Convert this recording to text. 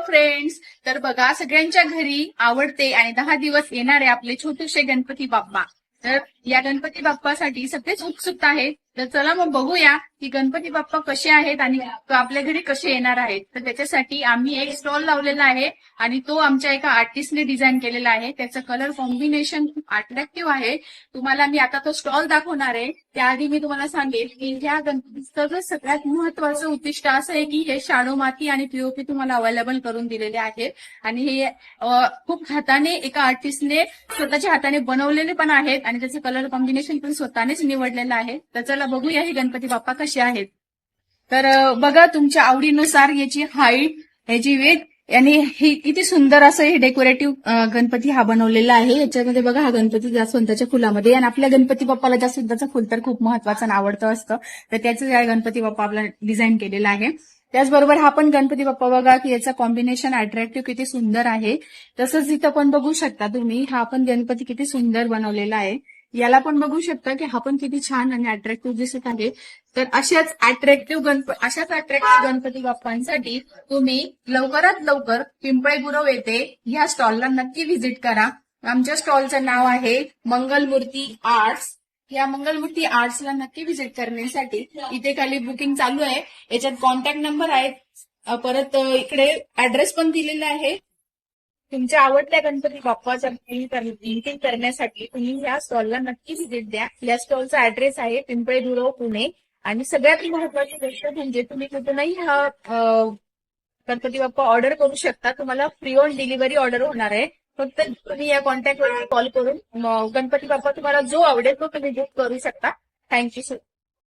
Friends. तर बघा, सगळ्यांच्या घरी आवडते आणि 10 दिवस येणारे आपले छोटेसे गणपती बाप्पा. तर या गणपती बाप्पासाठी सगळेच उत्सुकता आहे. तर चला मग बघूया की गणपती बाप्पा कसे आहेत आणि आपल्या घरी कसे येणार आहेत. तर त्याच्यासाठी आम्ही एक स्टॉल लावलेला आहे आणि तो आमच्या एका आर्टिस्टने डिझाईन केलेला आहे. त्याचं कलर कॉम्बिनेशन खूप अट्रॅक्टिव्ह आहे. तुम्हाला मी आता तो स्टॉल दाखवणार आहे. त्याआधी मी तुम्हाला सांगेल की ह्या गणपतीचं सगळ्यात महत्वाचं उद्दिष्ट असं आहे की हे शाडू माती आणि पीओपी तुम्हाला अवेलेबल करून दिलेले आहेत आणि हे खूप हाताने एका आर्टिस्टने स्वतःच्या हाताने बनवलेले पण आहेत आणि त्याचं कलर कॉम्बिनेशन पण स्वतःनेच निवडलेलं आहे. तर चला बघूया हे गणपती बाप्पा कसे आहेत. तर बघा, तुमच्या आवडीनुसार याची हाईट, याची वेट आणि हे किती सुंदर असं हे डेकोरेटिव्ह गणपती हा बनवलेला आहे. याच्यामध्ये बघा, हा गणपती जास्वंदाच्या फुलामध्ये आणि आपल्या गणपती बाप्पाला जास्वंदाचं फुल तर खूप महत्वाचं आणि आवडतं असतं. तर त्याचं या गणपती बाप्पा आपला डिझाईन केलेला आहे. त्याचबरोबर हा पण गणपती बाप्पा बघा की याचा कॉम्बिनेशन अट्रॅक्टिव्ह किती सुंदर आहे. तसंच इथं पण बघू शकता तुम्ही, हा पण गणपती किती सुंदर बनवलेला आहे. याला पण बघू शकता की हा पण किती छान आणि अट्रॅक्टिव्ह दिसत आहे. तर अशाच अट्रॅक्टिव्ह गणपती बाप्पांसाठी तुम्ही लवकरात लवकर पिंपळे गुरव येथे ह्या स्टॉलला नक्की व्हिजिट करा. आमच्या स्टॉलचं नाव आहे मंगलमूर्ती आर्ट्स. या मंगलमूर्ती आर्ट्सला नक्की व्हिजिट करण्यासाठी इथे खाली बुकिंग चालू आहे. याच्यात कॉन्टॅक्ट नंबर आहे, परत इकडे ऍड्रेस पण दिलेला आहे. तुमच्या आवडत्या गणपती बाप्पाच्या बुकिंग करण्यासाठी तुम्ही या स्टॉलला नक्की व्हिजिट द्या. या स्टॉलचा ऍड्रेस आहे पिंपळे गुरव, पुणे. आणि सगळ्यात महत्वाची गोष्ट म्हणजे तुम्ही कुठूनही हा गणपती बाप्पा ऑर्डर करू शकता. तुम्हाला फ्री ऑन डिलिव्हरी ऑर्डर होणार आहे. फक्त तुम्ही या कॉन्टॅक्टवर कॉल करून गणपती बाप्पा तुम्हाला जो आवडेल तो तुम्ही बुक करू शकता. Thank you sir.